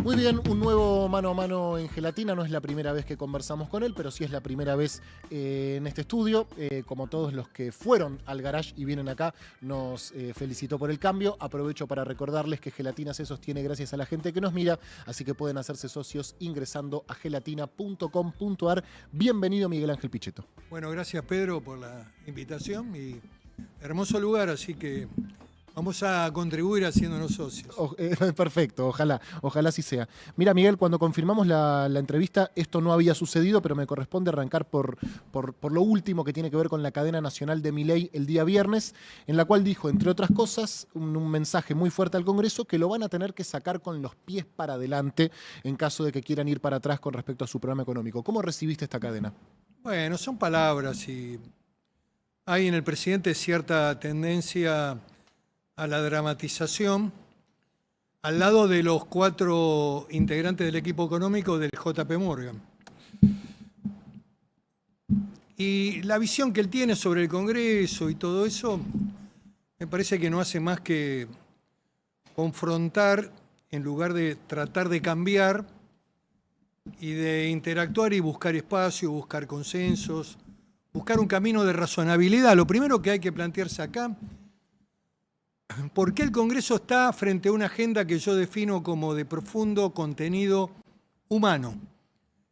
Muy bien, un nuevo mano a mano en Gelatina. No es la primera vez que conversamos con él, pero sí es la primera vez en este estudio. Como todos los que fueron al garage y vienen acá, nos felicitó por el cambio. Aprovecho para recordarles que Gelatina se sostiene gracias a la gente que nos mira, así que pueden hacerse socios ingresando a gelatina.com.ar. Bienvenido, Miguel Ángel Pichetto. Bueno, gracias Pedro por la invitación y hermoso lugar, así que vamos a contribuir haciéndonos socios. Perfecto, ojalá así sea. Mira, Miguel, cuando confirmamos la entrevista, esto no había sucedido, pero me corresponde arrancar por lo último que tiene que ver con la cadena nacional de Milei el día viernes, en la cual dijo, entre otras cosas, un mensaje muy fuerte al Congreso que lo van a tener que sacar con los pies para adelante en caso de que quieran ir para atrás con respecto a su programa económico. ¿Cómo recibiste esta cadena? Bueno, son palabras y hay en el presidente cierta tendencia a la dramatización, al lado de los 4 integrantes del equipo económico del JP Morgan. Y la visión que él tiene sobre el Congreso y todo eso, me parece que no hace más que confrontar en lugar de tratar de cambiar y de interactuar y buscar espacio, buscar consensos, buscar un camino de razonabilidad. Lo primero que hay que plantearse acá, ¿por qué el Congreso está frente a una agenda que yo defino como de profundo contenido humano,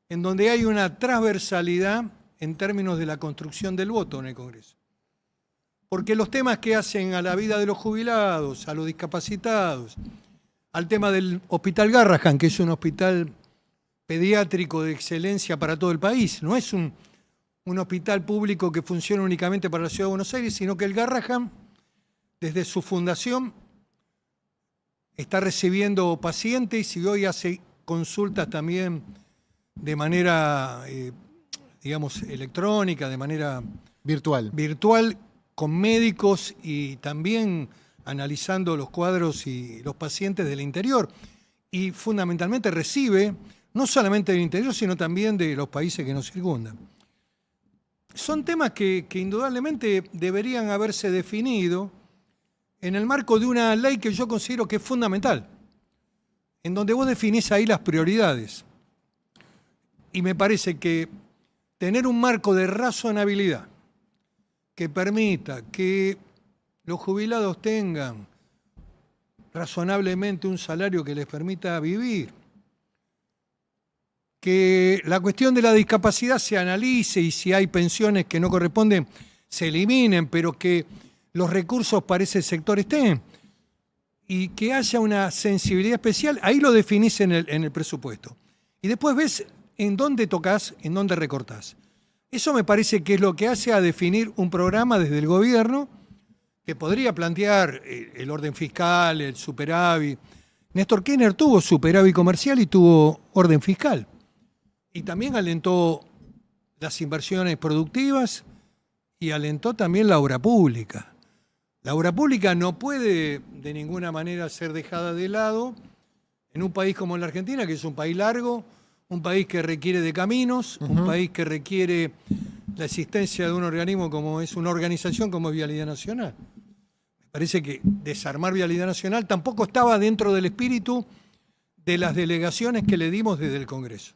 en donde hay una transversalidad en términos de la construcción del voto en el Congreso? Porque los temas que hacen a la vida de los jubilados, a los discapacitados, al tema del Hospital Garrahan, que es un hospital pediátrico de excelencia para todo el país, no es un hospital público que funciona únicamente para la Ciudad de Buenos Aires, sino que el Garrahan, desde su fundación, está recibiendo pacientes y hoy hace consultas también de manera, digamos, electrónica, de manera virtual con médicos y también analizando los cuadros y los pacientes del interior. Y fundamentalmente recibe, no solamente del interior, sino también de los países que nos circundan. Son temas que indudablemente deberían haberse definido en el marco de una ley que yo considero que es fundamental, en donde vos definís ahí las prioridades. Y me parece que tener un marco de razonabilidad que permita que los jubilados tengan razonablemente un salario que les permita vivir, que la cuestión de la discapacidad se analice y si hay pensiones que no corresponden se eliminen, pero que los recursos para ese sector estén y que haya una sensibilidad especial, ahí lo definís en el presupuesto. Y después ves en dónde tocas, en dónde recortás. Eso me parece que es lo que hace a definir un programa desde el gobierno que podría plantear el orden fiscal, el superávit. Néstor Kirchner tuvo superávit comercial y tuvo orden fiscal. Y también alentó las inversiones productivas y alentó también la obra pública. La obra pública no puede de ninguna manera ser dejada de lado en un país como la Argentina, que es un país largo, un país que requiere de caminos, un país que requiere la existencia de un organismo como es una organización como es Vialidad Nacional. Me parece que desarmar Vialidad Nacional tampoco estaba dentro del espíritu de las delegaciones que le dimos desde el Congreso.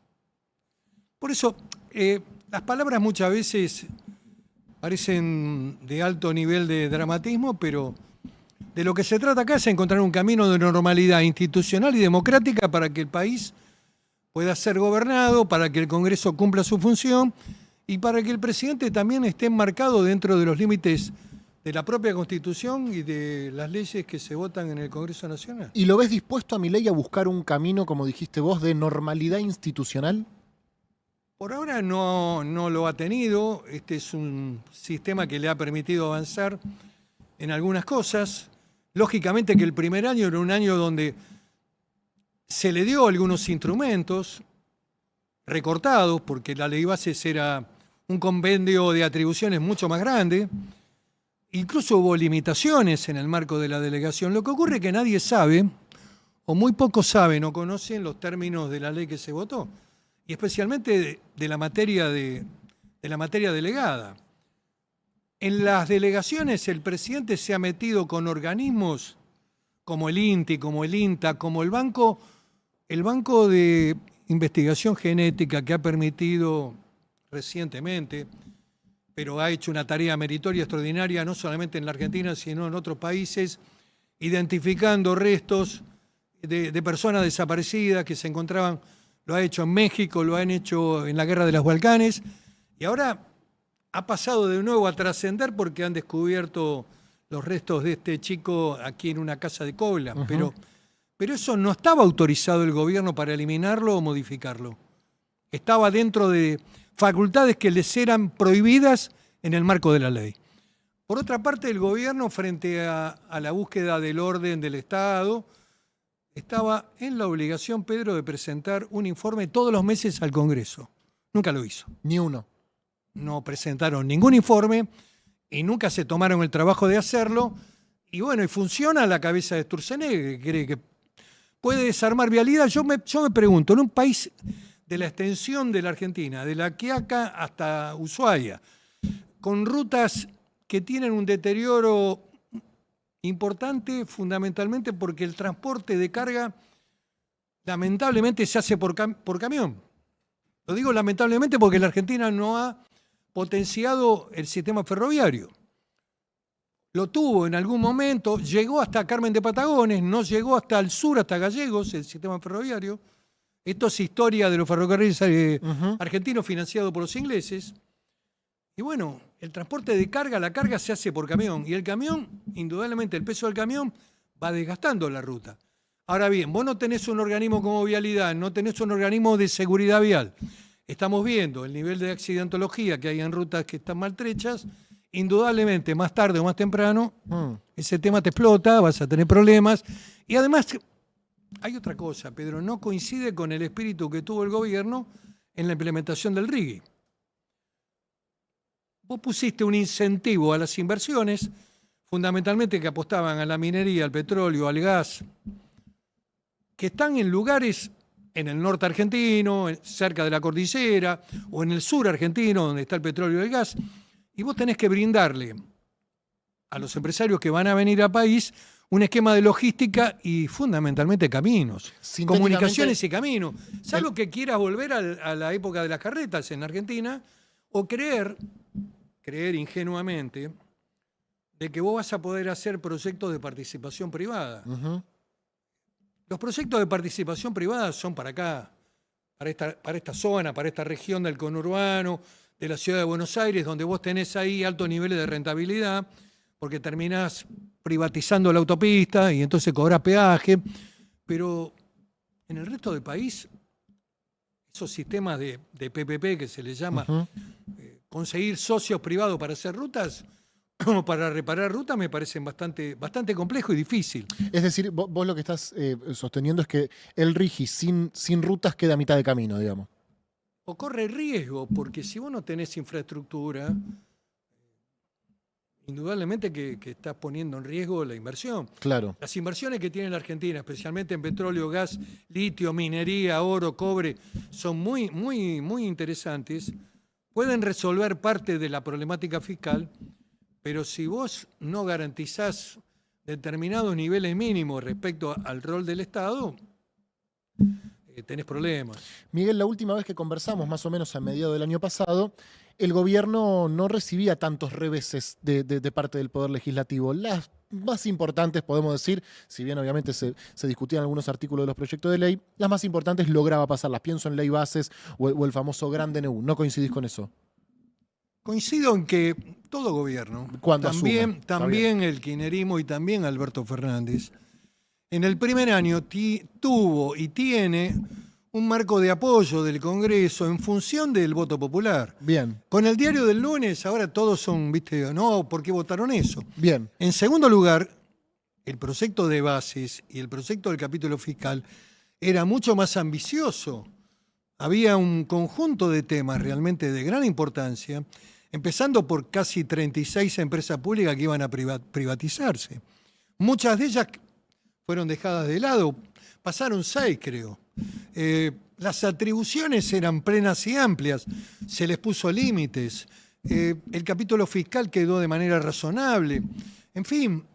Por eso, las palabras muchas veces parecen de alto nivel de dramatismo, pero de lo que se trata acá es encontrar un camino de normalidad institucional y democrática para que el país pueda ser gobernado, para que el Congreso cumpla su función y para que el presidente también esté enmarcado dentro de los límites de la propia Constitución y de las leyes que se votan en el Congreso Nacional. ¿Y lo ves dispuesto a Milei a buscar un camino, como dijiste vos, de normalidad institucional? Por ahora no lo ha tenido. Este es un sistema que le ha permitido avanzar en algunas cosas. Lógicamente que el primer año era un año donde se le dio algunos instrumentos recortados, porque la ley bases era un compendio de atribuciones mucho más grande. Incluso hubo limitaciones en el marco de la delegación. Lo que ocurre es que nadie sabe, o muy pocos saben o conocen los términos de la ley que se votó. Y especialmente de la materia delegada. En las delegaciones el presidente se ha metido con organismos como el INTI, como el INTA, como el Banco El Banco de Investigación Genética, que ha permitido recientemente, pero ha hecho una tarea meritoria extraordinaria, no solamente en la Argentina, sino en otros países, identificando restos de personas desaparecidas que se encontraban, lo ha hecho en México, lo han hecho en la Guerra de los Balcanes, y ahora ha pasado de nuevo a trascender porque han descubierto los restos de este chico aquí en una casa de Coblan, pero eso no estaba autorizado el gobierno para eliminarlo o modificarlo. Estaba dentro de facultades que les eran prohibidas en el marco de la ley. Por otra parte, el gobierno, frente a la búsqueda del orden del Estado, estaba en la obligación, Pedro, de presentar un informe todos los meses al Congreso. Nunca lo hizo. Ni uno. No presentaron ningún informe y nunca se tomaron el trabajo de hacerlo. Y bueno, y funciona la cabeza de Sturzenegger, que cree que puede desarmar vialidad. Yo me pregunto, en un país de la extensión de la Argentina, de La Quiaca hasta Ushuaia, con rutas que tienen un deterioro importante, fundamentalmente porque el transporte de carga lamentablemente se hace por camión. Lo digo lamentablemente porque la Argentina no ha potenciado el sistema ferroviario. Lo tuvo en algún momento, llegó hasta Carmen de Patagones, no llegó hasta el sur, hasta Gallegos, el sistema ferroviario. Esto es historia de los ferrocarriles argentinos financiados por los ingleses. Y bueno, el transporte de carga, la carga se hace por camión. Y el camión, indudablemente, el peso del camión va desgastando la ruta. Ahora bien, vos no tenés un organismo como Vialidad, no tenés un organismo de seguridad vial. Estamos viendo el nivel de accidentología que hay en rutas que están maltrechas. Indudablemente, más tarde o más temprano, ese tema te explota, vas a tener problemas. Y además, hay otra cosa, Pedro, no coincide con el espíritu que tuvo el gobierno en la implementación del RIGI. Vos pusiste un incentivo a las inversiones, fundamentalmente que apostaban a la minería, al petróleo, al gas, que están en lugares en el norte argentino, cerca de la cordillera, o en el sur argentino, donde está el petróleo y el gas, y vos tenés que brindarle a los empresarios que van a venir al país un esquema de logística y fundamentalmente caminos, comunicaciones y caminos. Salvo que quieras volver a la época de las carretas en Argentina, o creer ingenuamente de que vos vas a poder hacer proyectos de participación privada. Los proyectos de participación privada son para acá, para esta zona, para esta región del conurbano, de la ciudad de Buenos Aires, donde vos tenés ahí altos niveles de rentabilidad, porque terminás privatizando la autopista y entonces cobrás peaje. Pero en el resto del país, esos sistemas de PPP que se les llama, conseguir socios privados para hacer rutas o para reparar rutas me parecen bastante complejo y difícil. Es decir, vos lo que estás sosteniendo es que el RIGI sin rutas queda a mitad de camino, digamos. O corre riesgo, porque si vos no tenés infraestructura, indudablemente que estás poniendo en riesgo la inversión. Claro. Las inversiones que tiene la Argentina, especialmente en petróleo, gas, litio, minería, oro, cobre, son muy, muy, muy interesantes. Pueden resolver parte de la problemática fiscal, pero si vos no garantizás determinados niveles mínimos respecto al rol del Estado, tenés problemas. Miguel, la última vez que conversamos, más o menos a mediados del año pasado, el gobierno no recibía tantos reveses de parte del Poder Legislativo. Las más importantes, podemos decir, si bien obviamente se discutían algunos artículos de los proyectos de ley, las más importantes lograba pasarlas. Pienso en ley bases o el famoso Gran DNU. ¿No coincidís con eso? Coincido en que todo gobierno, también el kirchnerismo y también Alberto Fernández, en el primer año tuvo y tiene un marco de apoyo del Congreso en función del voto popular. Bien. Con el diario del lunes ahora todos son, viste, no, ¿por qué votaron eso? Bien. En segundo lugar, el proyecto de bases y el proyecto del capítulo fiscal era mucho más ambicioso. Había un conjunto de temas realmente de gran importancia, empezando por casi 36 empresas públicas que iban a privatizarse. Muchas de ellas fueron dejadas de lado, pasaron 6, creo. Las atribuciones eran plenas y amplias, se les puso límites, el capítulo fiscal quedó de manera razonable. En fin,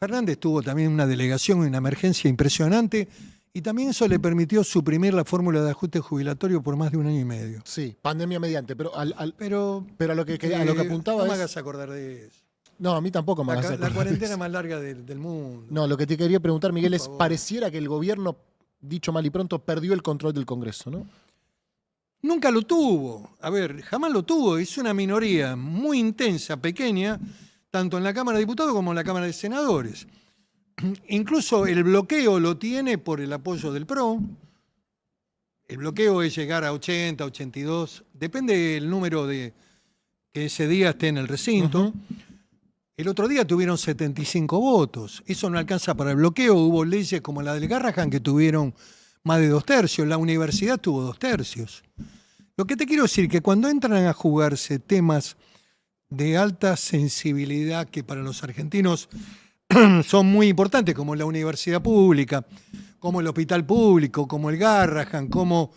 Fernández tuvo también una delegación y una emergencia impresionante Y también eso le permitió suprimir la fórmula de ajuste jubilatorio por más de 1 año y medio. Sí, pandemia mediante, pero, Pero pero a lo que apuntaba no me es... hagas acordar de eso. No, a mí tampoco me hagas La acordar de cuarentena eso. más larga del mundo. No, lo que te quería preguntar, Miguel, Por es, favor. pareciera que el gobierno, dicho mal y pronto, perdió el control del Congreso, ¿no? Nunca lo tuvo. A ver, jamás lo tuvo. Es una minoría muy intensa, pequeña, tanto en la Cámara de Diputados como en la Cámara de Senadores. Incluso el bloqueo lo tiene por el apoyo del PRO. El bloqueo es llegar a 80, 82, depende del número de que ese día esté en el recinto. Ujú. El otro día tuvieron 75 votos. Eso no alcanza para el bloqueo. Hubo leyes como la del Garrahan que tuvieron más de 2/3. La universidad tuvo 2/3. Lo que te quiero decir que cuando entran a jugarse temas de alta sensibilidad que para los argentinos son muy importantes, como la universidad pública, como el hospital público, como el Garrahan, como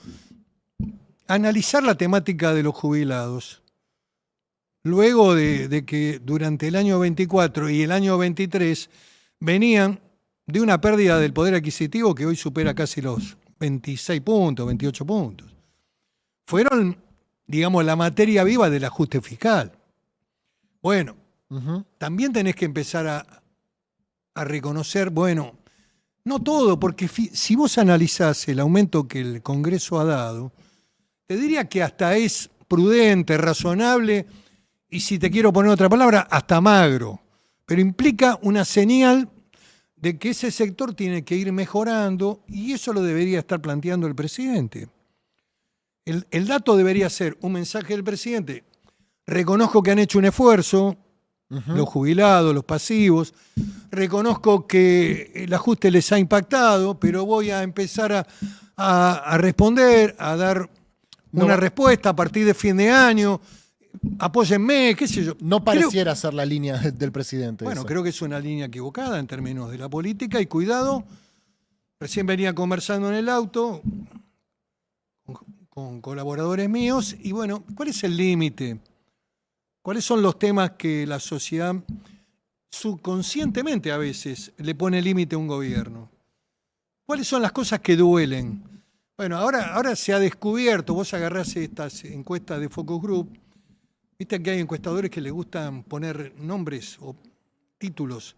analizar la temática de los jubilados. Luego de que durante el año 24 y el año 23 venían de una pérdida del poder adquisitivo que hoy supera casi los 26 puntos, 28 puntos. Fueron, digamos, la materia viva del ajuste fiscal. Bueno, Ujú. también tenés que empezar a reconocer, bueno, no todo, porque si vos analizás el aumento que el Congreso ha dado, te diría que hasta es prudente, razonable, y si te quiero poner otra palabra, hasta magro, pero implica una señal de que ese sector tiene que ir mejorando y eso lo debería estar planteando el presidente. El dato debería ser un mensaje del presidente. Reconozco que han hecho un esfuerzo, Ujú. los jubilados, los pasivos. Reconozco que el ajuste les ha impactado, pero voy a empezar a responder, a dar No una va- respuesta a partir de fin de año. Apóyenme, qué sé yo. No Creo- pareciera ser la línea del presidente. bueno, esa. creo que es una línea equivocada en términos de la política y cuidado. Recién venía conversando en el auto con colaboradores míos y bueno, ¿cuál es el límite? ¿Cuáles son los temas que la sociedad subconscientemente a veces le pone límite a un gobierno? ¿Cuáles son las cosas que duelen? Bueno, ahora se ha descubierto, vos agarrás estas encuestas de Focus Group, viste que hay encuestadores que les gustan poner nombres o títulos.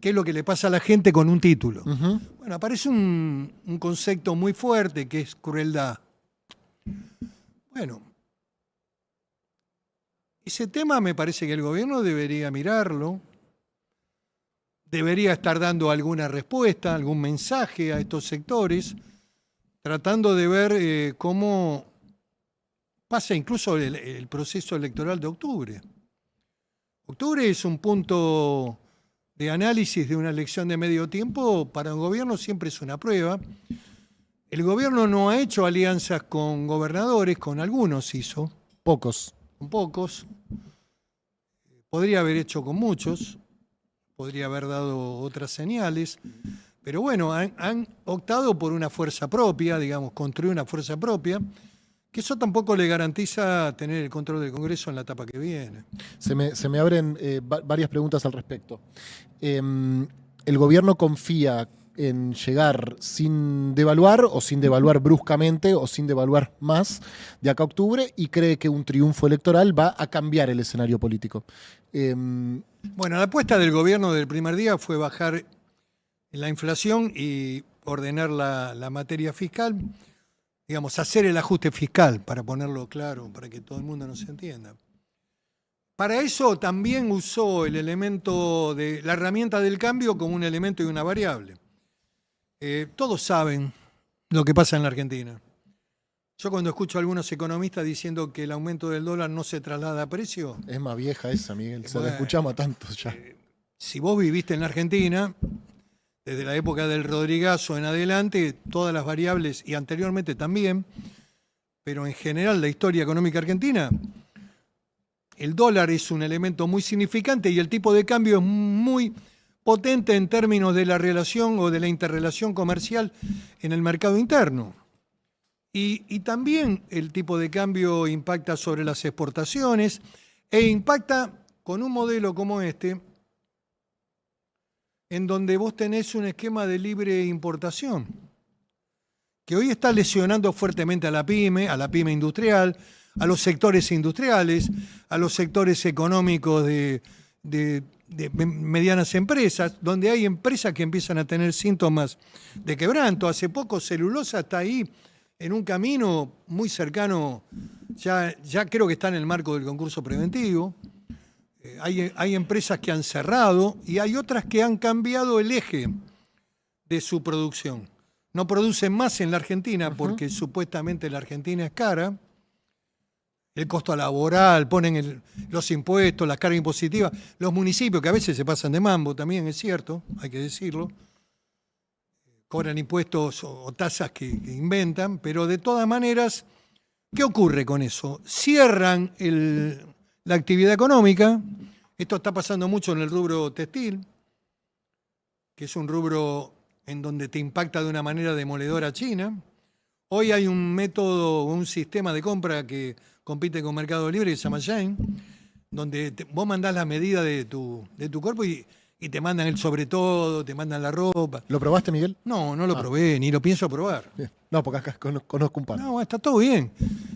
¿Qué es lo que le pasa a la gente con un título? Ujú. Bueno, aparece un concepto muy fuerte que es crueldad. Bueno, ese tema me parece que el gobierno debería mirarlo, debería estar dando alguna respuesta, algún mensaje a estos sectores, tratando de ver cómo pasa incluso el proceso electoral de octubre. Octubre es un punto de análisis de una elección de medio tiempo, para un gobierno siempre es una prueba. El gobierno no ha hecho alianzas con gobernadores, con algunos hizo, Pocos. con pocos. Podría haber hecho con muchos, podría haber dado otras señales, pero bueno, han optado por una fuerza propia, digamos, construir una fuerza propia, que eso tampoco le garantiza tener el control del Congreso en la etapa que viene. Se me abren varias preguntas al respecto. ¿El gobierno confía en llegar sin devaluar o sin devaluar bruscamente o sin devaluar más de acá a octubre y cree que un triunfo electoral va a cambiar el escenario político? Bueno, la apuesta del gobierno del primer día fue bajar la inflación y ordenar la materia fiscal, digamos, hacer el ajuste fiscal, para ponerlo claro, para que todo el mundo nos entienda. Para eso también usó el elemento de la herramienta del cambio como un elemento y una variable. Todos saben lo que pasa en la Argentina. Yo cuando escucho a algunos economistas diciendo que el aumento del dólar no se traslada a precio, Es más vieja esa, Miguel. Se la Bueno, escuchamos a tantos ya. si vos viviste en la Argentina, desde la época del Rodrigazo en adelante, todas las variables, y anteriormente también, pero en general la historia económica argentina, el dólar es un elemento muy significante y el tipo de cambio es muy potente en términos de la relación o de la interrelación comercial en el mercado interno. Y también el tipo de cambio impacta sobre las exportaciones e impacta con un modelo como este, en donde vos tenés un esquema de libre importación. que hoy está lesionando fuertemente a la pyme industrial, a los sectores industriales, a los sectores económicos de medianas empresas, donde hay empresas que empiezan a tener síntomas de quebranto. Hace poco Celulosa está ahí en un camino muy cercano, ya creo que está en el marco del concurso preventivo. Hay empresas que han cerrado y hay otras que han cambiado el eje de su producción. No producen más en la Argentina porque supuestamente la Argentina es cara. El costo laboral, ponen los impuestos, las cargas impositivas. Los municipios, que a veces se pasan de mambo, también es cierto, hay que decirlo. Cobran impuestos o tasas que inventan, pero de todas maneras, ¿qué ocurre con eso? Cierran la actividad económica. Esto está pasando mucho en el rubro textil, que es un rubro en donde te impacta de una manera demoledora China. Hoy hay un método, un sistema de compra que compite con Mercado Libre que se llama Shein, donde vos mandás la medida de tu cuerpo y te mandan el sobre todo, te mandan la ropa. ¿Lo probaste, Miguel? No lo probé, ni lo pienso probar. Bien. No, porque acá conozco un par. No, está todo bien.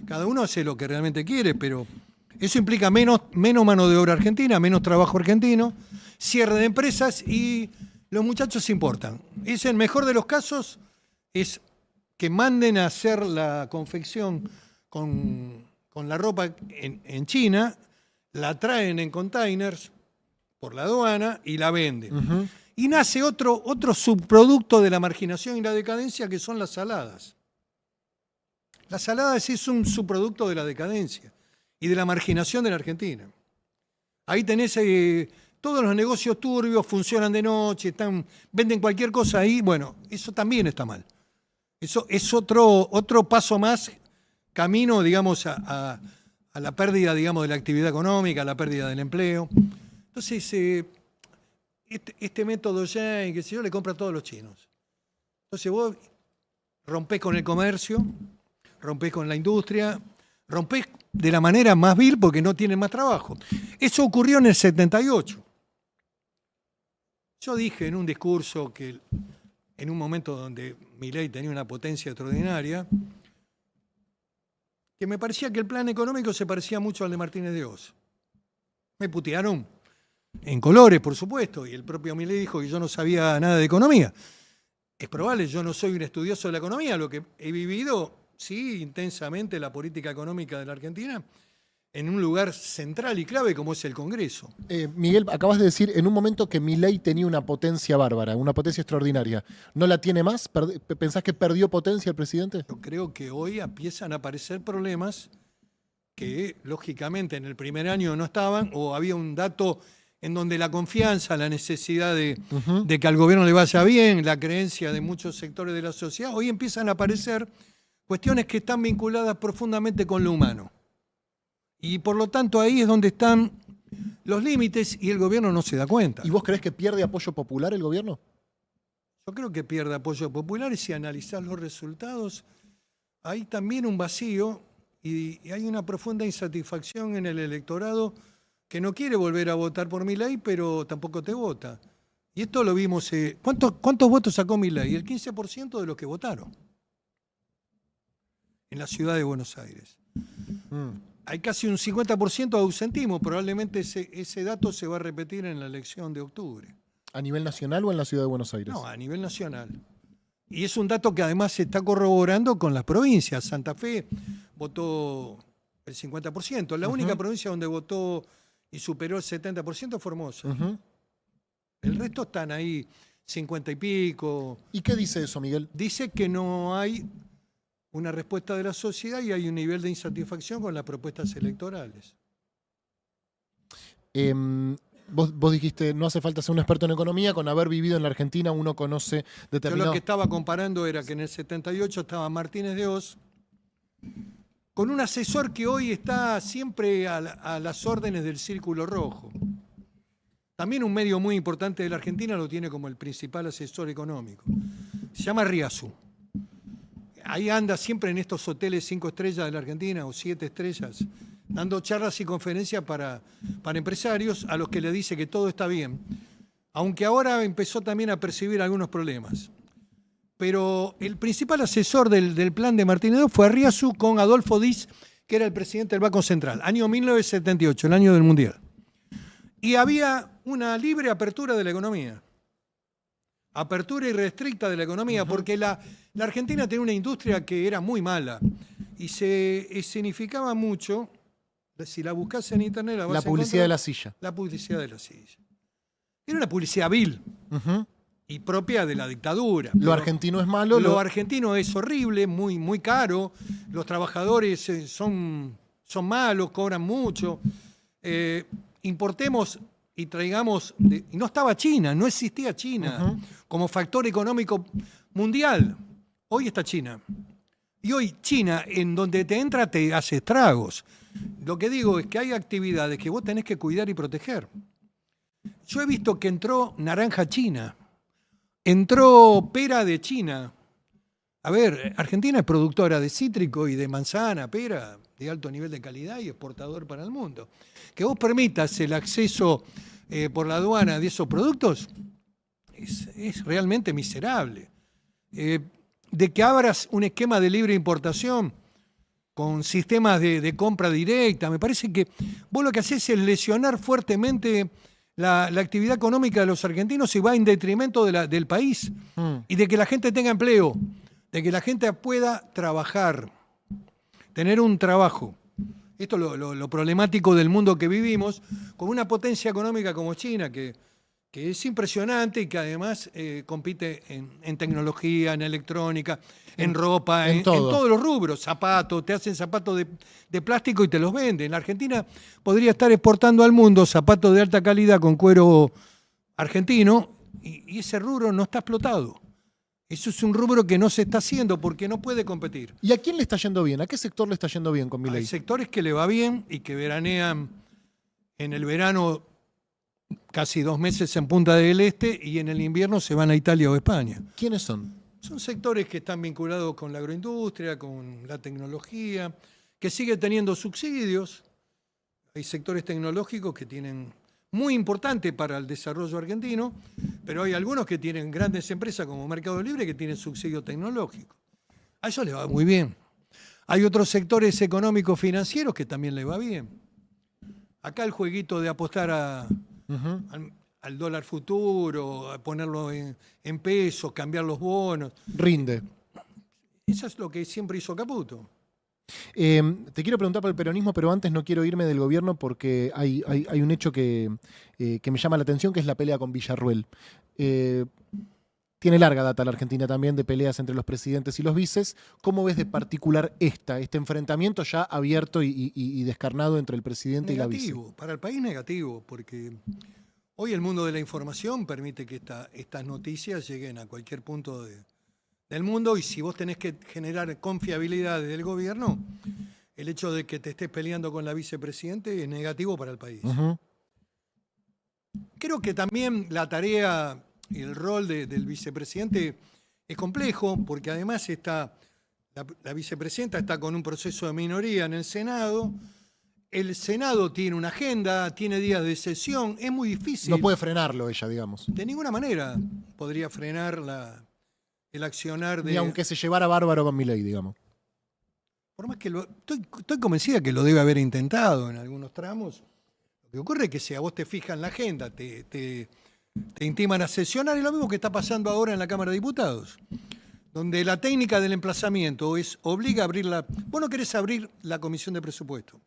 Cada uno hace lo que realmente quiere, pero eso implica menos mano de obra argentina, menos trabajo argentino, cierre de empresas y los muchachos se importan. Es el mejor de los casos, es que manden a hacer la confección con la ropa en China, la traen en containers por la aduana y la venden. Y nace otro subproducto de la marginación y la decadencia, que son las saladas. Las saladas es un subproducto de la decadencia y de la marginación de la Argentina. Ahí tenés todos los negocios turbios, funcionan de noche, venden cualquier cosa ahí. Bueno, eso también está mal. Eso es otro paso más, camino, digamos, a la pérdida, digamos, de la actividad económica, a la pérdida del empleo. Entonces, este método ya, qué sé yo, le compra a todos los chinos. Entonces vos rompés con el comercio, rompés con la industria, rompés de la manera más vil porque no tienen más trabajo. Eso ocurrió en el 78. Yo dije en un discurso que en un momento donde Milei tenía una potencia extraordinaria, que me parecía que el plan económico se parecía mucho al de Martínez de Hoz. Me putearon en colores, por supuesto, y el propio Milei dijo que yo no sabía nada de economía. Es probable, yo no soy un estudioso de la economía, lo que he vivido, sí, intensamente la política económica de la Argentina, en un lugar central y clave como es el Congreso. Miguel, acabas de decir en un momento que Milei tenía una potencia bárbara, una potencia extraordinaria. ¿No la tiene más? ¿Pensás que perdió potencia el presidente? Yo creo que hoy empiezan a aparecer problemas que, lógicamente, en el primer año no estaban, o había un dato en donde la confianza, la necesidad de que al gobierno le vaya bien, la creencia de muchos sectores de la sociedad, hoy empiezan a aparecer cuestiones que están vinculadas profundamente con lo humano. Y por lo tanto ahí es donde están los límites y el gobierno no se da cuenta. ¿Y vos creés que pierde apoyo popular el gobierno? Yo creo que pierde apoyo popular y si analizás los resultados, hay también un vacío y hay una profunda insatisfacción en el electorado que no quiere volver a votar por Milei, pero tampoco te vota. Y esto lo vimos. ¿Cuántos votos sacó Milei? El 15% de los que votaron en la ciudad de Buenos Aires. Hay casi un 50% de ausentismo. Probablemente ese dato se va a repetir en la elección de octubre. ¿A nivel nacional o en la ciudad de Buenos Aires? No, a nivel nacional. Y es un dato que además se está corroborando con las provincias. Santa Fe votó el 50%. La única provincia donde votó y superó el 70% es Formosa. El resto están ahí 50 y pico. ¿Y qué dice eso, Miguel? Dice que no hay una respuesta de la sociedad y hay un nivel de insatisfacción con las propuestas electorales. Vos dijiste, no hace falta ser un experto en economía, con haber vivido en la Argentina uno conoce determinado... Yo lo que estaba comparando era que en el 78 estaba Martínez de Hoz con un asesor que hoy está siempre a las órdenes del Círculo Rojo. También un medio muy importante de la Argentina lo tiene como el principal asesor económico. Se llama Riazu. Ahí anda siempre en estos hoteles 5 estrellas de la Argentina o 7 estrellas, dando charlas y conferencias para empresarios a los que le dice que todo está bien, aunque ahora empezó también a percibir algunos problemas. pero el principal asesor del plan de Martínez fue Arriazu con Adolfo Diz, que era el presidente del Banco Central, año 1978, el año del Mundial. Y había una libre apertura de la economía. Apertura irrestricta de la economía, porque la Argentina tenía una industria que era muy mala y se escenificaba mucho. Si la buscas en internet, la vas La a publicidad encontrar, de la silla. la publicidad de la silla. Era una publicidad vil y propia de la dictadura. Lo argentino es malo. Lo argentino es horrible, muy, muy caro. Los trabajadores son malos, cobran mucho. Importemos y traigamos... y no estaba China, no existía China como factor económico mundial. Hoy está China. Y hoy China, en donde te entra, te hace estragos. Lo que digo es que hay actividades que vos tenés que cuidar y proteger. Yo he visto que entró naranja china, entró pera de China. A ver, Argentina es productora de cítrico y de manzana, pera, de alto nivel de calidad y exportador para el mundo. Que vos permitas el acceso por la aduana de esos productos es realmente miserable. De que abras un esquema de libre importación con sistemas de compra directa, me parece que vos lo que hacés es lesionar fuertemente la actividad económica de los argentinos y va en detrimento del país y de que la gente tenga empleo, de que la gente pueda trabajar, tener un trabajo. Esto es lo problemático del mundo que vivimos, con una potencia económica como China, que es impresionante y que además compite en tecnología, en electrónica, en ropa, en todos los rubros, zapatos, te hacen zapatos de plástico y te los venden. La Argentina podría estar exportando al mundo zapatos de alta calidad con cuero argentino y ese rubro no está explotado. Eso es un rubro que no se está haciendo porque no puede competir. ¿Y a quién le está yendo bien? ¿A qué sector le está yendo bien con Milei? Hay sectores que le va bien y que veranean en el verano casi 2 meses en Punta del Este y en el invierno se van a Italia o España. ¿Quiénes son? Son sectores que están vinculados con la agroindustria, con la tecnología, que sigue teniendo subsidios. Hay sectores tecnológicos que tienen muy importante para el desarrollo argentino, pero hay algunos que tienen grandes empresas como Mercado Libre que tienen subsidio tecnológico. A eso le va muy bien. Hay otros sectores económicos financieros que también le va bien. Acá el jueguito de apostar al dólar futuro, a ponerlo en pesos, cambiar los bonos. Rinde. Eso es lo que siempre hizo Caputo. Te quiero preguntar por el peronismo, pero antes no quiero irme del gobierno porque hay un hecho que me llama la atención, que es la pelea con Villarruel. Tiene larga data la Argentina también de peleas entre los presidentes y los vices. ¿Cómo ves de particular este enfrentamiento ya abierto y descarnado entre el presidente y la vice? Negativo, para el país negativo, porque hoy el mundo de la información permite que estas noticias lleguen a cualquier punto del mundo y si vos tenés que generar confiabilidad del gobierno, el hecho de que te estés peleando con la vicepresidente es negativo para el país. Creo que también la tarea y el rol del vicepresidente es complejo porque además la vicepresidenta está con un proceso de minoría en el Senado. El Senado tiene una agenda, tiene días de sesión, es muy difícil. No puede frenarlo ella, digamos. De ninguna manera podría frenar el accionar de... Ni aunque se llevara bárbaro con Milei, digamos. Por más que estoy convencida que lo debe haber intentado en algunos tramos. Lo que ocurre es que si a vos te fijas en la agenda, te intiman a sesionar, es lo mismo que está pasando ahora en la Cámara de Diputados, donde la técnica del emplazamiento obliga a abrirla. Vos no querés abrir la comisión de presupuesto.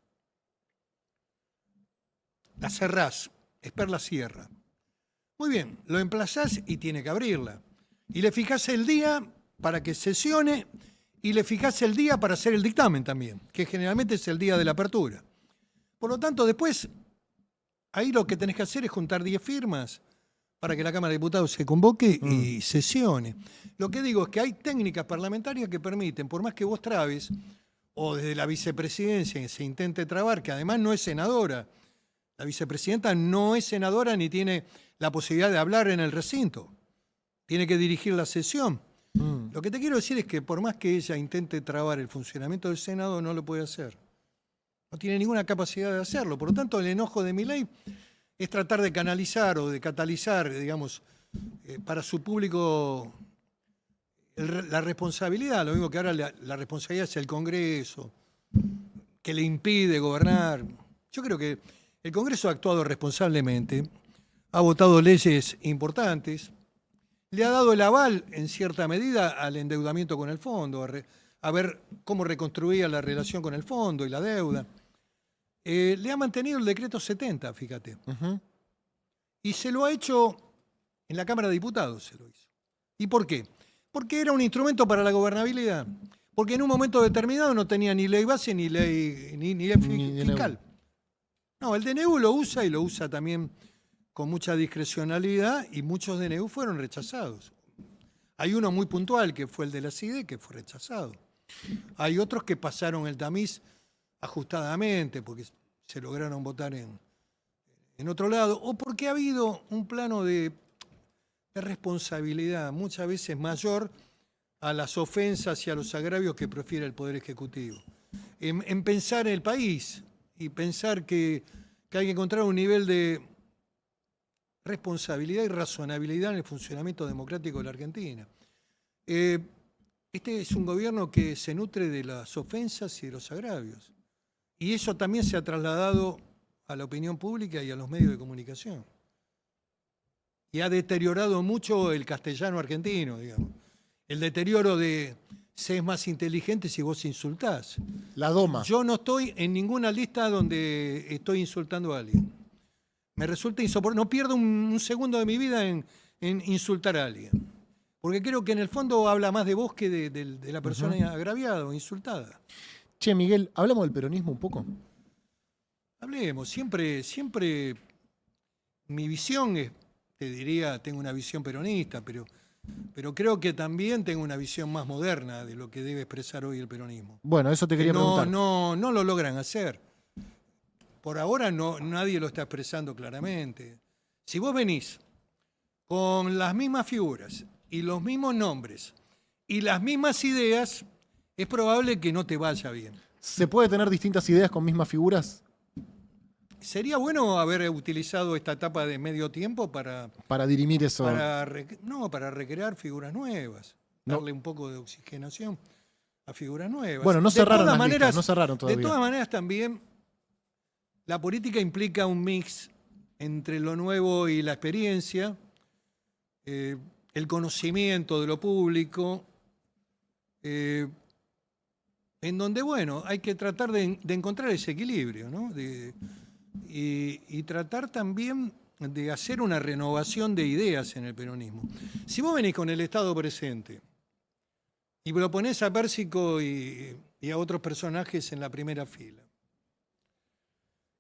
La cerrás, Esper la cierra. Muy bien, lo emplazás y tiene que abrirla. Y le fijás el día para que sesione y le fijás el día para hacer el dictamen también, que generalmente es el día de la apertura. Por lo tanto, después, ahí lo que tenés que hacer es juntar 10 firmas para que la Cámara de Diputados se convoque y sesione. Lo que digo es que hay técnicas parlamentarias que permiten, por más que vos trabes, o desde la vicepresidencia se intente trabar, que además no es senadora, la vicepresidenta no es senadora ni tiene la posibilidad de hablar en el recinto, tiene que dirigir la sesión. Lo que te quiero decir es que por más que ella intente trabar el funcionamiento del Senado, no lo puede hacer. No tiene ninguna capacidad de hacerlo. Por lo tanto, el enojo de Milei es tratar de canalizar o de catalizar, digamos, para su público la responsabilidad, lo mismo que ahora la responsabilidad es el Congreso, que le impide gobernar. Yo creo que el Congreso ha actuado responsablemente, ha votado leyes importantes, le ha dado el aval, en cierta medida, al endeudamiento con el fondo, a ver cómo reconstruía la relación con el fondo y la deuda. Le ha mantenido el decreto 70, fíjate. Ujú. Y se lo ha hecho en la Cámara de Diputados, se lo hizo. ¿Y por qué? Porque era un instrumento para la gobernabilidad. Porque en un momento determinado no tenía ni ley base ni ley, ni ley fiscal. No, el DNU lo usa y lo usa también con mucha discrecionalidad y muchos DNU fueron rechazados. Hay uno muy puntual que fue el de la CIDE que fue rechazado. Hay otros que pasaron el tamiz ajustadamente porque se lograron votar en otro lado o porque ha habido un plano de responsabilidad muchas veces mayor a las ofensas y a los agravios que prefiere el Poder Ejecutivo. En pensar en el país y pensar que hay que encontrar un nivel de responsabilidad y razonabilidad en el funcionamiento democrático de la Argentina. Este es un gobierno que se nutre de las ofensas y de los agravios. Y eso también se ha trasladado a la opinión pública y a los medios de comunicación. Y ha deteriorado mucho el castellano argentino, digamos. El deterioro de se es más inteligente si vos insultás. La doma. Yo no estoy en ninguna lista donde estoy insultando a alguien. Me resulta insoportable. No pierdo un segundo de mi vida en insultar a alguien. Porque creo que en el fondo habla más de vos que de la persona agraviada o insultada. Che, Miguel, ¿hablamos del peronismo un poco? Hablemos. Siempre mi visión es, te diría, tengo una visión peronista, pero creo que también tengo una visión más moderna de lo que debe expresar hoy el peronismo. Bueno, eso te quería preguntar. No lo logran hacer. Por ahora nadie lo está expresando claramente. Si vos venís con las mismas figuras y los mismos nombres y las mismas ideas, es probable que no te vaya bien. ¿Se puede tener distintas ideas con mismas figuras? Sería bueno haber utilizado esta etapa de medio tiempo para dirimir eso. para recrear figuras nuevas, darle un poco de oxigenación a figuras nuevas. Bueno, no cerraron las listas, no cerraron todavía. De todas maneras, también la política implica un mix entre lo nuevo y la experiencia, el conocimiento de lo público, en donde, bueno, hay que tratar de encontrar ese equilibrio, ¿no? Y tratar también de hacer una renovación de ideas en el peronismo. Si vos venís con el Estado presente y lo ponés a Pérsico y a otros personajes en la primera fila,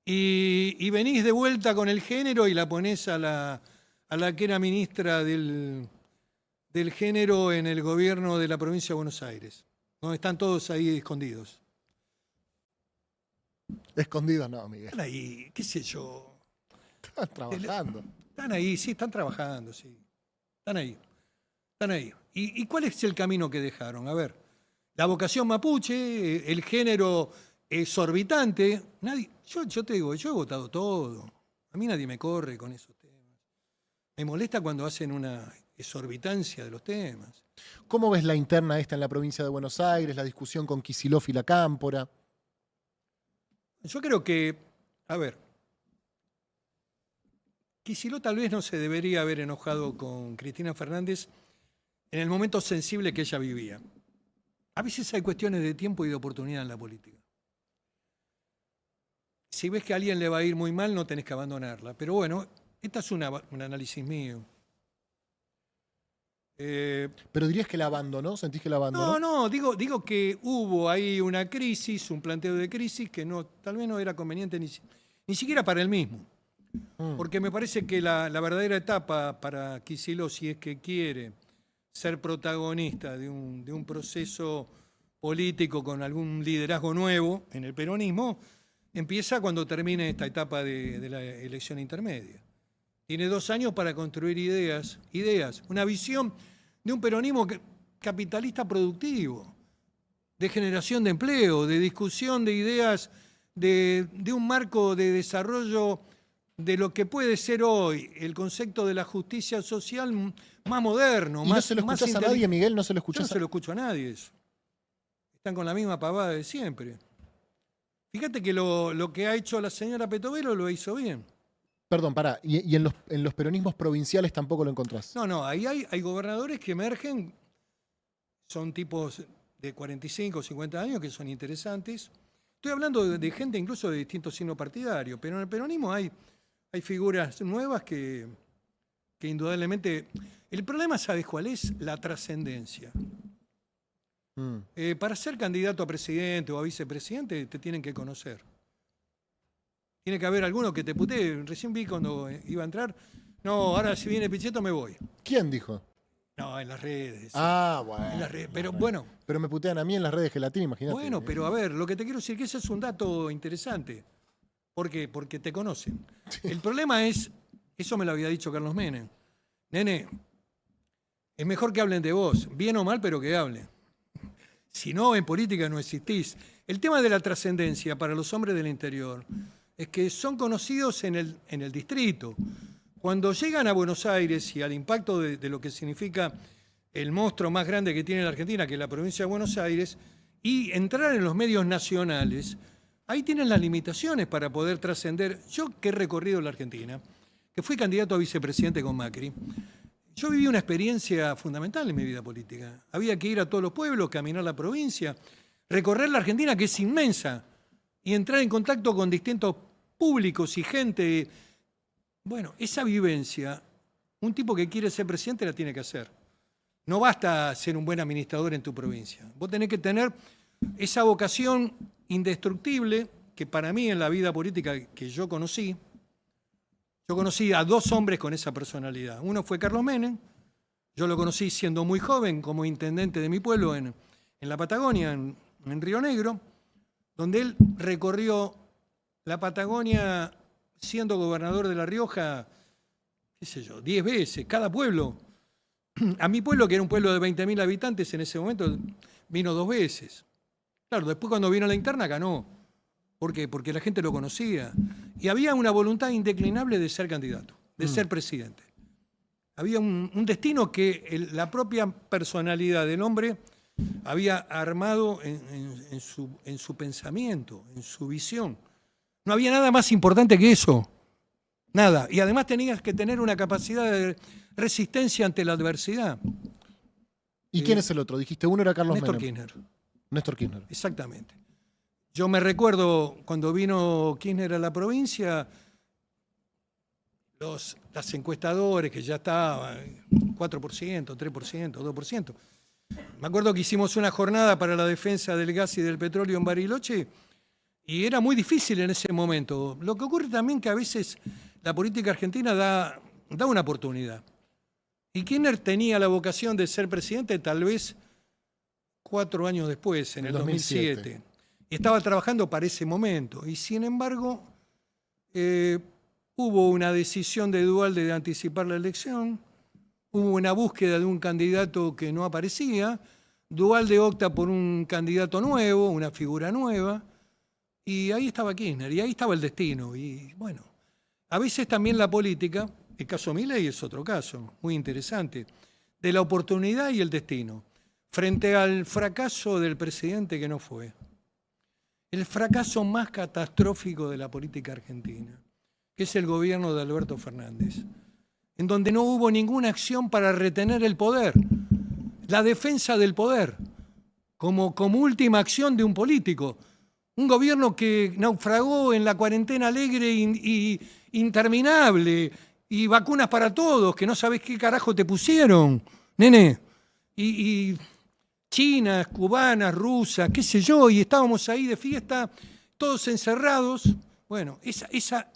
y venís de vuelta con el género y la ponés a la que era ministra del género en el gobierno de la provincia de Buenos Aires, donde están todos ahí escondidos. Escondidos no, Miguel. Están ahí, qué sé yo. Están trabajando. Están ahí, sí, están trabajando, sí. Están ahí. Están ahí. ¿Y cuál es el camino que dejaron? A ver, la vocación mapuche, el género exorbitante. Yo te digo, yo he votado todo. A mí nadie me corre con esos temas. Me molesta cuando hacen una exorbitancia de los temas. ¿Cómo ves la interna esta en la provincia de Buenos Aires, la discusión con Kicillof y la Cámpora? Yo creo que, a ver, Kicillof tal vez no se debería haber enojado con Cristina Fernández en el momento sensible que ella vivía. A veces hay cuestiones de tiempo y de oportunidad en la política. Si ves que a alguien le va a ir muy mal, no tenés que abandonarla. Pero bueno, este es un análisis mío. ¿Pero dirías que la abandonó? ¿Sentís que la abandonó? No, digo que hubo ahí una crisis, un planteo de crisis que tal vez no era conveniente ni siquiera para él mismo. Porque me parece que la verdadera etapa para Kicillof, si es que quiere ser protagonista de un proceso político con algún liderazgo nuevo en el peronismo, empieza cuando termine esta etapa de la elección intermedia. Tiene 2 años para construir ideas, una visión de un peronismo capitalista productivo, de generación de empleo, de discusión de ideas, de un marco de desarrollo de lo que puede ser hoy el concepto de la justicia social más moderno. ¿Y no se lo escuchás a nadie, Miguel? ¿No se lo Yo no escuchás se lo escucho a nadie eso. Están con la misma pavada de siempre. Fíjate que lo que ha hecho la señora Petovelo lo hizo bien. Perdón, pará. ¿Y en los peronismos provinciales tampoco lo encontrás? No, ahí hay gobernadores que emergen, son tipos de 45 o 50 años que son interesantes. Estoy hablando de gente incluso de distintos signos partidarios, pero en el peronismo hay figuras nuevas que indudablemente... El problema, ¿sabes cuál es? La trascendencia. Para ser candidato a presidente o a vicepresidente te tienen que conocer. Tiene que haber alguno que te putee. Recién vi cuando iba a entrar. No, ahora si viene Pichetto me voy. ¿Quién dijo? No, en las redes. Ah, bueno. En las redes. Pero bueno. Pero me putean a mí en las redes Gelatina, imagínate. Bueno, pero a ver, lo que te quiero decir es que ese es un dato interesante. ¿Por qué? Porque te conocen. El problema es, eso me lo había dicho Carlos Menem. Nene, es mejor que hablen de vos, bien o mal, pero que hablen. Si no, en política no existís. El tema de la trascendencia para los hombres del interior es que son conocidos en el distrito. Cuando llegan a Buenos Aires y al impacto de lo que significa el monstruo más grande que tiene la Argentina, que es la provincia de Buenos Aires, y entrar en los medios nacionales, ahí tienen las limitaciones para poder trascender. Yo que he recorrido la Argentina, que fui candidato a vicepresidente con Macri, yo viví una experiencia fundamental en mi vida política. Había que ir a todos los pueblos, caminar la provincia, recorrer la Argentina, que es inmensa, y entrar en contacto con distintos públicos y gente. Bueno, esa vivencia, un tipo que quiere ser presidente la tiene que hacer. No basta ser un buen administrador en tu provincia. Vos tenés que tener esa vocación indestructible que para mí en la vida política que yo conocí a dos hombres con esa personalidad. Uno fue Carlos Menem, yo lo conocí siendo muy joven como intendente de mi pueblo en la Patagonia, en Río Negro, donde él recorrió la Patagonia siendo gobernador de La Rioja, qué sé yo, 10 veces, cada pueblo. A mi pueblo, que era un pueblo de 20.000 habitantes en ese momento, vino 2 veces. Claro, después cuando vino a la interna ganó. ¿Por qué? Porque la gente lo conocía. Y había una voluntad indeclinable de ser candidato, de ser presidente. Había un destino que la propia personalidad del hombre había armado en su pensamiento, en su visión. No había nada más importante que eso. Nada. Y además tenías que tener una capacidad de resistencia ante la adversidad. ¿Y quién es el otro? Dijiste uno era Carlos Néstor Menem. Kirchner. Néstor Kirchner. Exactamente. Yo me recuerdo cuando vino Kirchner a la provincia, las encuestadores que ya estaban, 4%, 3%, 2%. Me acuerdo que hicimos una jornada para la defensa del gas y del petróleo en Bariloche y era muy difícil en ese momento. Lo que ocurre también que a veces la política argentina da una oportunidad. Y Kirchner tenía la vocación de ser presidente tal vez 4 años después, en el 2007. Y estaba trabajando para ese momento. Y sin embargo, hubo una decisión de Duhalde de anticipar la elección, hubo una búsqueda de un candidato que no aparecía, Duhalde opta por un candidato nuevo, una figura nueva, y ahí estaba Kirchner, y ahí estaba el destino. Y bueno, a veces también la política, el caso Milei es otro caso, muy interesante, de la oportunidad y el destino, frente al fracaso del presidente que no fue. El fracaso más catastrófico de la política argentina, que es el gobierno de Alberto Fernández, en donde no hubo ninguna acción para retener el poder, la defensa del poder, como última acción de un político. Un gobierno que naufragó en la cuarentena alegre y interminable, y vacunas para todos, que no sabés qué carajo te pusieron, nene. Y chinas, cubanas, rusas, qué sé yo, y estábamos ahí de fiesta, todos encerrados. Bueno, esa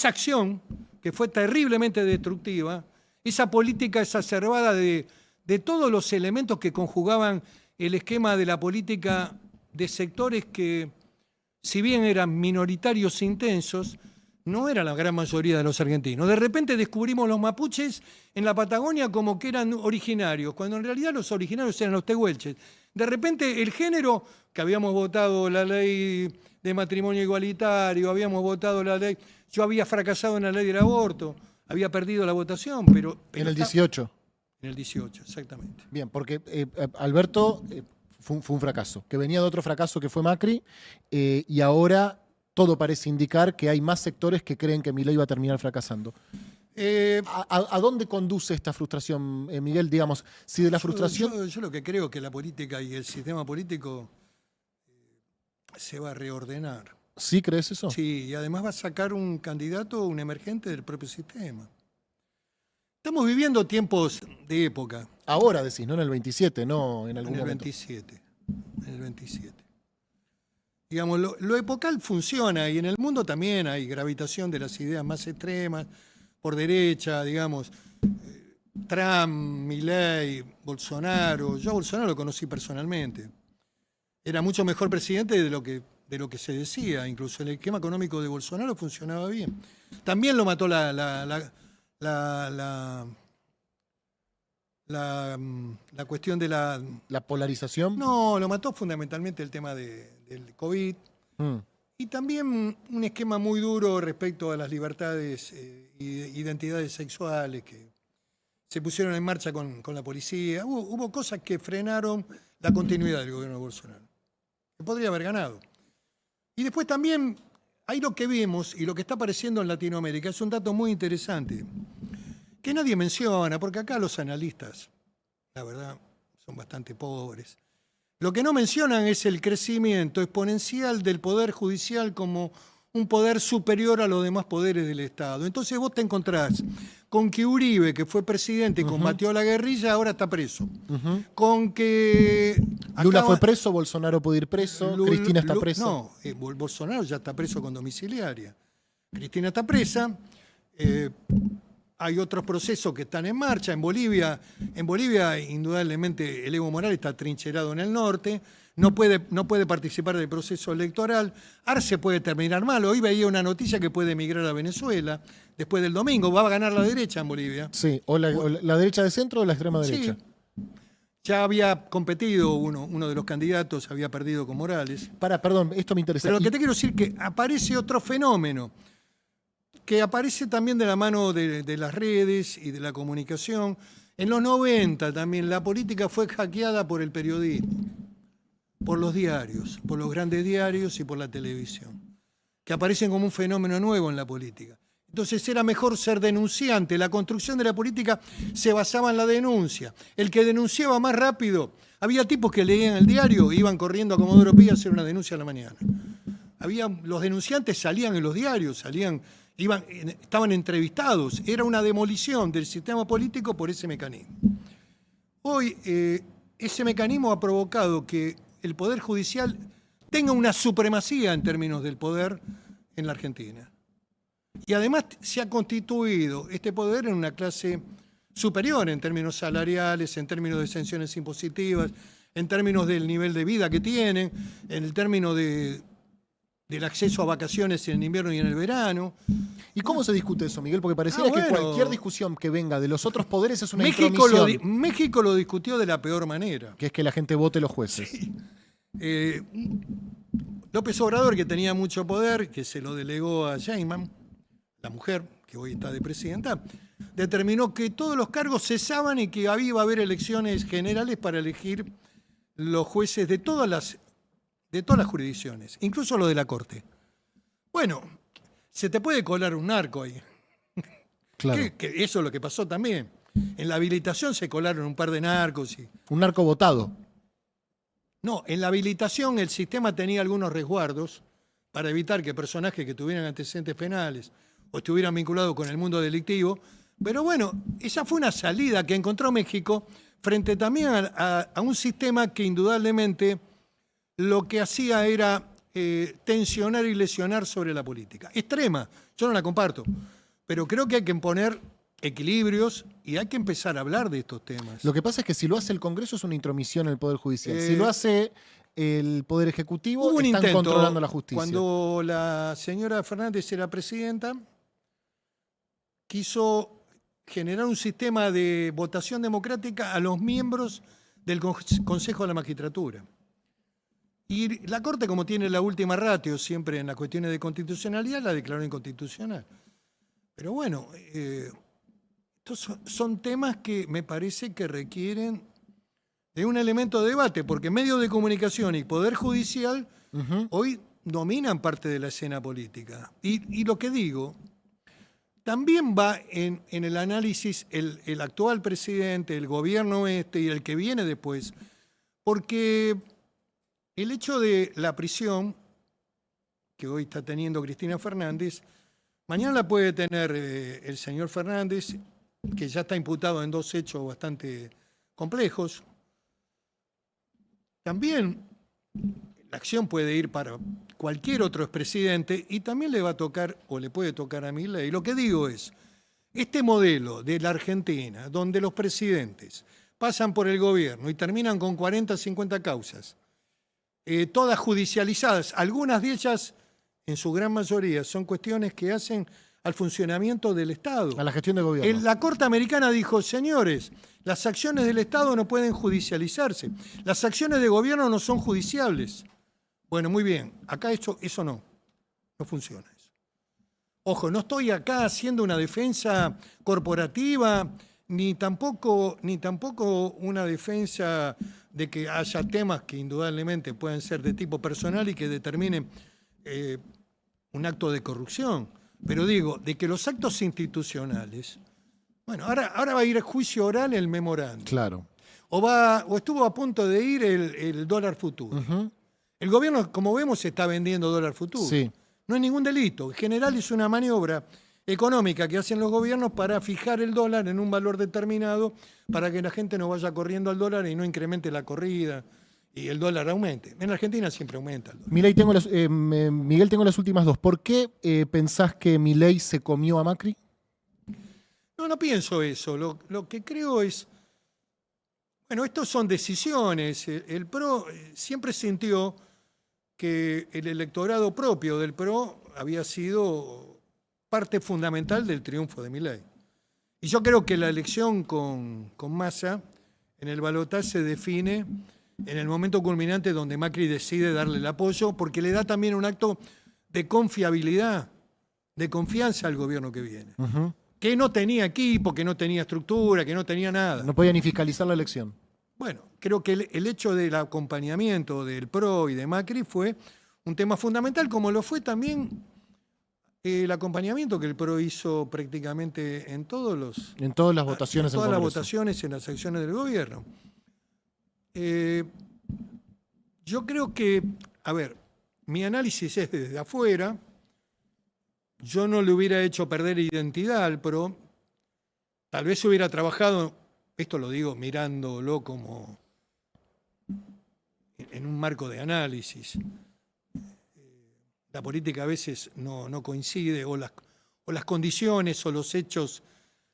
acción que fue terriblemente destructiva, esa política exacerbada de todos los elementos que conjugaban el esquema de la política de sectores que, si bien eran minoritarios intensos, no era la gran mayoría de los argentinos. De repente descubrimos los mapuches en la Patagonia como que eran originarios, cuando en realidad los originarios eran los tehuelches. De repente el género, que habíamos votado la ley de matrimonio igualitario, habíamos votado la ley yo había fracasado en la ley del aborto, había perdido la votación, pero En el 18. En el 18, exactamente. Bien, porque Alberto fue un fracaso, que venía de otro fracaso que fue Macri, y ahora todo parece indicar que hay más sectores que creen que Milei va a terminar fracasando. ¿A dónde conduce esta frustración, Miguel? Digamos, si de la frustración... Yo lo que creo es que la política y el sistema político se va a reordenar. ¿Sí crees eso? Sí, y además va a sacar un candidato, un emergente del propio sistema. Estamos viviendo tiempos de época. Ahora decís, no en el 27, no en algún momento. En el 27. Digamos, lo epocal funciona y en el mundo también hay gravitación de las ideas más extremas, por derecha, digamos, Trump, Milei, Bolsonaro. Yo a Bolsonaro lo conocí personalmente. Era mucho mejor presidente de lo que se decía. Incluso el esquema económico de Bolsonaro funcionaba bien. También lo mató la cuestión de la... ¿La polarización? No, lo mató fundamentalmente el tema del COVID. Y también un esquema muy duro respecto a las libertades e identidades sexuales que se pusieron en marcha con la policía. Hubo cosas que frenaron la continuidad del gobierno de Bolsonaro, que podría haber ganado. Y después también hay lo que vimos y lo que está apareciendo en Latinoamérica, es un dato muy interesante, que nadie menciona, porque acá los analistas, la verdad, son bastante pobres. Lo que no mencionan es el crecimiento exponencial del Poder Judicial como un poder superior a los demás poderes del Estado. Entonces vos te encontrás con que Uribe, que fue presidente y combatió a la guerrilla, ahora está preso. Con que... Lula fue preso, Bolsonaro puede ir preso, Cristina está presa. No, Bolsonaro ya está preso con domiciliaria. Cristina está presa. Hay otros procesos que están en marcha. En Bolivia, indudablemente, el Evo Morales está trincherado en el norte, no puede participar del proceso electoral. Arce puede terminar mal. Hoy veía una noticia que puede emigrar a Venezuela después del domingo. Va a ganar la derecha en Bolivia. Sí, o la derecha de centro o la extrema derecha. Sí. Ya había competido uno de los candidatos, había perdido con Morales. Perdón, esto me interesa. Pero lo que te quiero decir es que aparece otro fenómeno, que aparece también de la mano de las redes y de la comunicación. En los 90 también la política fue hackeada por el periodismo, por los diarios, por los grandes diarios y por la televisión, que aparecen como un fenómeno nuevo en la política. Entonces era mejor ser denunciante. La construcción de la política se basaba en la denuncia. El que denunciaba más rápido, había tipos que leían el diario e iban corriendo a Comodoro Pi a hacer una denuncia a la mañana. Los denunciantes salían en los diarios, estaban entrevistados. Era una demolición del sistema político por ese mecanismo. Hoy ese mecanismo ha provocado que el Poder Judicial tenga una supremacía en términos del poder en la Argentina. Y además se ha constituido este poder en una clase superior en términos salariales, en términos de exenciones impositivas, en términos del nivel de vida que tienen, en el término del acceso a vacaciones en el invierno y en el verano. ¿Y cómo se discute eso, Miguel? Porque pareciera que cualquier discusión que venga de los otros poderes es una intromisión. México lo discutió de la peor manera. Que es que la gente vote los jueces. Sí. López Obrador, que tenía mucho poder, que se lo delegó a Sheinbaum, la mujer, que hoy está de presidenta, determinó que todos los cargos cesaban y que iba a haber elecciones generales para elegir los jueces de todas las jurisdicciones, incluso los de la Corte. Bueno, se te puede colar un narco ahí. Claro. Que eso es lo que pasó también. En la habilitación se colaron un par de narcos. Un narco votado. No, en la habilitación el sistema tenía algunos resguardos para evitar que personajes que tuvieran antecedentes penales o estuvieran vinculados con el mundo delictivo. Pero bueno, esa fue una salida que encontró México frente también a un sistema que indudablemente lo que hacía era tensionar y lesionar sobre la política. Extrema, yo no la comparto, pero creo que hay que imponer equilibrios y hay que empezar a hablar de estos temas. Lo que pasa es que si lo hace el Congreso es una intromisión en el Poder Judicial. Si lo hace el Poder Ejecutivo, están controlando la justicia. Cuando la señora Fernández era presidenta, quiso generar un sistema de votación democrática a los miembros del Consejo de la Magistratura. Y la Corte, como tiene la última ratio siempre en las cuestiones de constitucionalidad, la declaró inconstitucional. Pero bueno, estos son temas que me parece que requieren de un elemento de debate, porque medios de comunicación y poder judicial hoy dominan parte de la escena política. Y lo que digo, también va en el análisis el actual presidente, el gobierno y el que viene después, porque el hecho de la prisión que hoy está teniendo Cristina Fernández, mañana la puede tener el señor Fernández, que ya está imputado en 2 hechos bastante complejos. También la acción puede ir para cualquier otro expresidente y también le va a tocar, o le puede tocar a Milei. Lo que digo es, este modelo de la Argentina, donde los presidentes pasan por el gobierno y terminan con 40, 50 causas, todas judicializadas, algunas de ellas, en su gran mayoría, son cuestiones que hacen al funcionamiento del Estado. A la gestión de gobierno. La Corte Americana dijo, señores, las acciones del Estado no pueden judicializarse. Las acciones de gobierno no son judiciables. Bueno, muy bien. Acá eso no funciona eso. Ojo, no estoy acá haciendo una defensa corporativa, ni tampoco una defensa de que haya temas que indudablemente pueden ser de tipo personal y que determinen un acto de corrupción. Pero digo, de que los actos institucionales... Bueno, ahora va a ir a juicio oral el memorando. Claro. O estuvo a punto de ir el dólar futuro. El gobierno, como vemos, está vendiendo dólar futuro. Sí. No es ningún delito. En general es una maniobra económica que hacen los gobiernos para fijar el dólar en un valor determinado para que la gente no vaya corriendo al dólar y no incremente la corrida y el dólar aumente. En Argentina siempre aumenta el dólar. Miguel, tengo las últimas 2. ¿Por qué pensás que Milei se comió a Macri? No pienso eso. Lo que creo es... Bueno, estos son decisiones. El PRO siempre sintió que el electorado propio del PRO había sido parte fundamental del triunfo de Milei. Y yo creo que la elección con Massa en el balotaje se define en el momento culminante donde Macri decide darle el apoyo, porque le da también un acto de confiabilidad, de confianza al gobierno que viene. Que no tenía equipo, que no tenía estructura, que no tenía nada. No podía ni fiscalizar la elección. Bueno, creo que el hecho del acompañamiento del PRO y de Macri fue un tema fundamental, como lo fue también el acompañamiento que el PRO hizo prácticamente en todas las votaciones en todas las votaciones, en las acciones del gobierno. Yo creo que, a ver, mi análisis es desde afuera. Yo no le hubiera hecho perder identidad al PRO. Tal vez hubiera trabajado, esto lo digo mirándolo como en un marco de análisis. La política a veces no coincide, o las condiciones o los hechos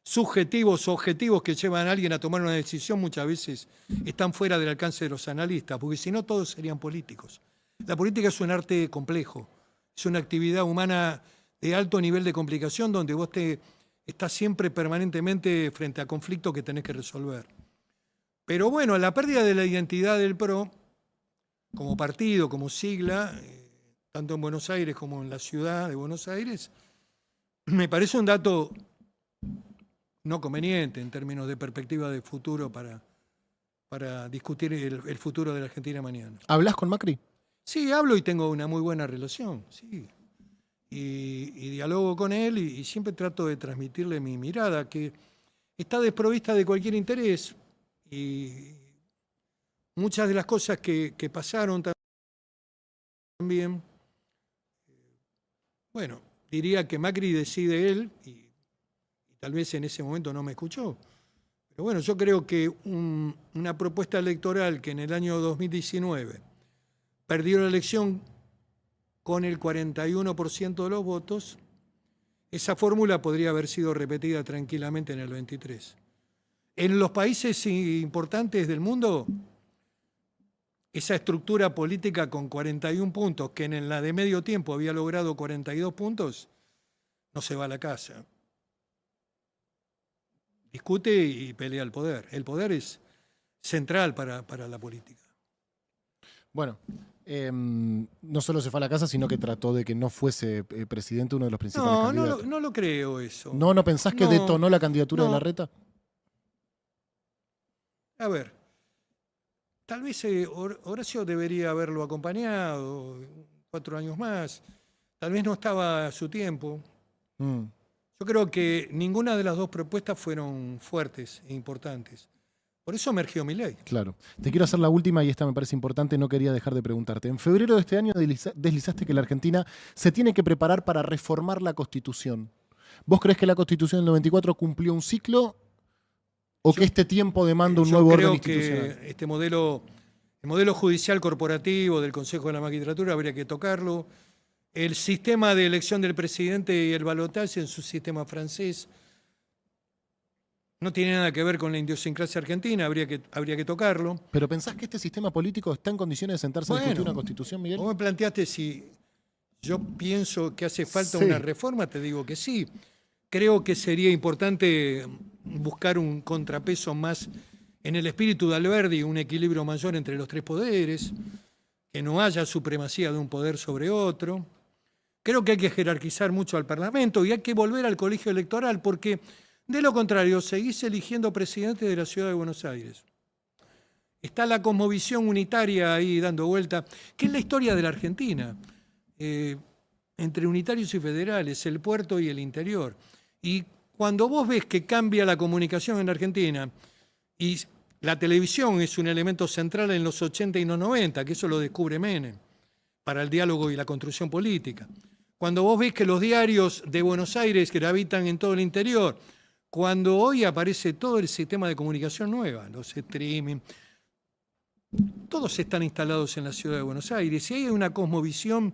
subjetivos o objetivos que llevan a alguien a tomar una decisión muchas veces están fuera del alcance de los analistas, porque si no todos serían políticos. La política es un arte complejo, es una actividad humana de alto nivel de complicación donde vos estás siempre permanentemente frente a conflictos que tenés que resolver. Pero bueno, la pérdida de la identidad del PRO, como partido, como sigla, tanto en Buenos Aires como en la ciudad de Buenos Aires, me parece un dato no conveniente en términos de perspectiva de futuro para discutir el futuro de la Argentina mañana. ¿Hablas con Macri? Sí, hablo y tengo una muy buena relación, sí. Y dialogo con él y siempre trato de transmitirle mi mirada, que está desprovista de cualquier interés. Y muchas de las cosas que pasaron también, bueno, diría que Macri decide él, y tal vez en ese momento no me escuchó. Pero bueno, yo creo que una propuesta electoral que en el año 2019 perdió la elección con el 41% de los votos, esa fórmula podría haber sido repetida tranquilamente en el 23. En los países importantes del mundo, esa estructura política con 41 puntos, que en la de medio tiempo había logrado 42 puntos, no se va a la casa. Discute y pelea el poder. El poder es central para la política. Bueno, no solo se fue a la casa, sino que trató de que no fuese presidente uno de los principales No, candidatos. no lo creo eso. ¿No pensás que No, detonó la candidatura de no. Larreta? A ver, tal vez Horacio debería haberlo acompañado 4 años más. Tal vez no estaba a su tiempo. Mm. Yo creo que ninguna de las dos propuestas fueron fuertes e importantes. Por eso emergió Milei. Claro. Te quiero hacer la última y esta me parece importante, no quería dejar de preguntarte. En febrero de este año deslizaste que la Argentina se tiene que preparar para reformar la Constitución. ¿Vos crees que la Constitución del 94 cumplió un ciclo o que este tiempo demanda un nuevo orden institucional? Yo creo que el modelo judicial corporativo del Consejo de la Magistratura habría que tocarlo. El sistema de elección del presidente y el balotaje en su sistema francés no tiene nada que ver con la idiosincrasia argentina, habría que tocarlo. ¿Pero pensás que este sistema político está en condiciones de sentarse a discutir Bueno, una Constitución, Miguel? Vos me planteaste si yo pienso que hace falta Sí. una reforma, te digo que sí. Creo que sería importante buscar un contrapeso más en el espíritu de Alberdi, un equilibrio mayor entre los tres poderes, que no haya supremacía de un poder sobre otro. Creo que hay que jerarquizar mucho al Parlamento y hay que volver al colegio electoral, porque de lo contrario seguís eligiendo presidente de la Ciudad de Buenos Aires. Está la cosmovisión unitaria ahí dando vuelta, que es la historia de la Argentina, entre unitarios y federales, el puerto y el interior. Y cuando vos ves que cambia la comunicación en la Argentina y la televisión es un elemento central en los 80 y los 90, que eso lo descubre Menem, para el diálogo y la construcción política. Cuando vos ves que los diarios de Buenos Aires gravitan en todo el interior, cuando hoy aparece todo el sistema de comunicación nueva, los streaming, todos están instalados en la ciudad de Buenos Aires y hay una cosmovisión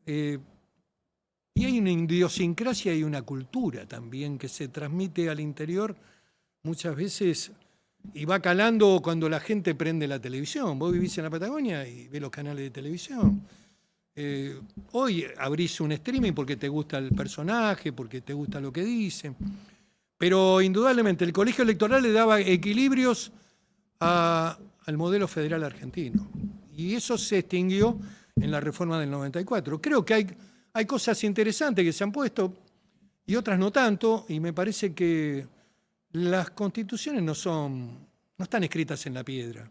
y hay una idiosincrasia y una cultura también que se transmite al interior muchas veces y va calando cuando la gente prende la televisión. Vos vivís en la Patagonia y ves los canales de televisión. Hoy abrís un streaming porque te gusta el personaje, porque te gusta lo que dicen. Pero indudablemente el colegio electoral le daba equilibrios al modelo federal argentino. Y eso se extinguió en la reforma del 94. Creo que hay cosas interesantes que se han puesto y otras no tanto, y me parece que las constituciones no están escritas en la piedra.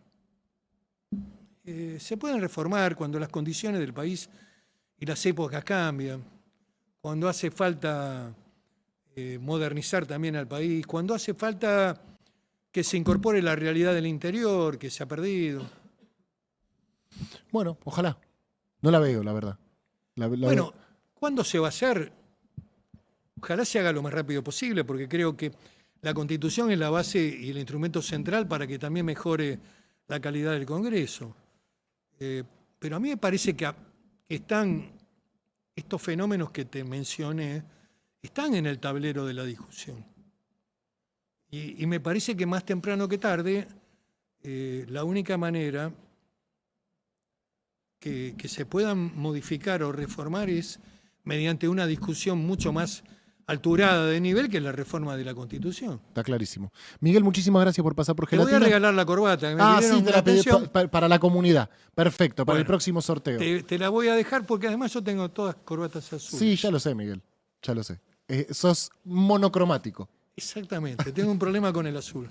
Se pueden reformar cuando las condiciones del país y las épocas cambian, cuando hace falta modernizar también al país, cuando hace falta que se incorpore la realidad del interior, que se ha perdido. Bueno, ojalá. No la veo, la verdad. Bueno, ¿cuándo se va a hacer? Ojalá se haga lo más rápido posible, porque creo que la Constitución es la base y el instrumento central para que también mejore la calidad del Congreso. Pero a mí me parece que están estos fenómenos que te mencioné, están en el tablero de la discusión. Y me parece que más temprano que tarde, la única manera que se puedan modificar o reformar es mediante una discusión mucho más alturada de nivel que la reforma de la Constitución. Está clarísimo. Miguel, muchísimas gracias por pasar por Te voy Gelatina. a regalar la corbata. Que me Sí, pidieron te la pedí atención. para la comunidad. Perfecto, para el Bueno, próximo sorteo. Te la voy a dejar porque además yo tengo todas corbatas azules. Sí, ya lo sé, Miguel. Ya lo sé. Sos monocromático. Exactamente, tengo un problema con el azul.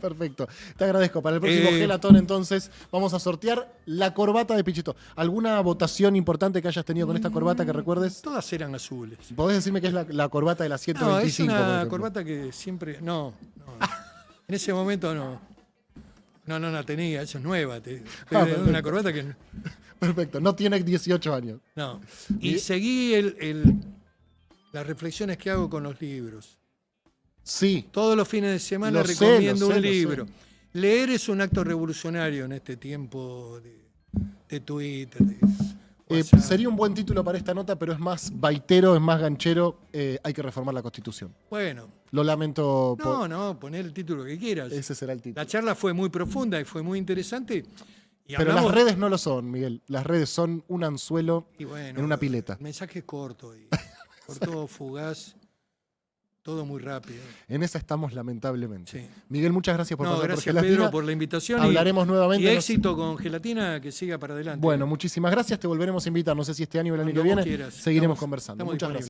Perfecto. Te agradezco. Para el próximo Eh, Gelatón, entonces, vamos a sortear la corbata de Pichito. ¿Alguna votación importante que hayas tenido con esta corbata que recuerdes? Todas eran azules. ¿Podés decirme que es la corbata de la No, 125? es por una ejemplo? corbata que siempre... No. En ese momento no. No la tenía, eso es nueva. perfecto. Una corbata que... Perfecto. No tiene 18 años. No. Y seguí las reflexiones que hago con los libros. Sí. Todos los fines de semana Lo sé, recomiendo lo sé, un lo sé. libro. Leer es un acto revolucionario en este tiempo de Twitter. De WhatsApp. Sería un buen título para esta nota, pero es más baitero, es más ganchero. Hay que reformar la Constitución. Bueno, Lo lamento. no, poner el título que quieras. Ese será el título. La charla fue muy profunda y fue muy interesante. Y Pero hablamos- las redes no lo son, Miguel. Las redes son un anzuelo y bueno, en una pileta. El mensaje es corto, corto, fugaz. todo muy rápido. En esa estamos lamentablemente. Sí. Miguel, muchas gracias por No, pasar gracias por Gelatina. Pedro por la invitación. Hablaremos nuevamente. Y éxito con Gelatina, que siga para adelante. Bueno, muchísimas gracias. Te volveremos a invitar. No sé si este año o el año Cuando que vos viene. quieras. Seguiremos Estamos conversando. Muchas disponibles. gracias.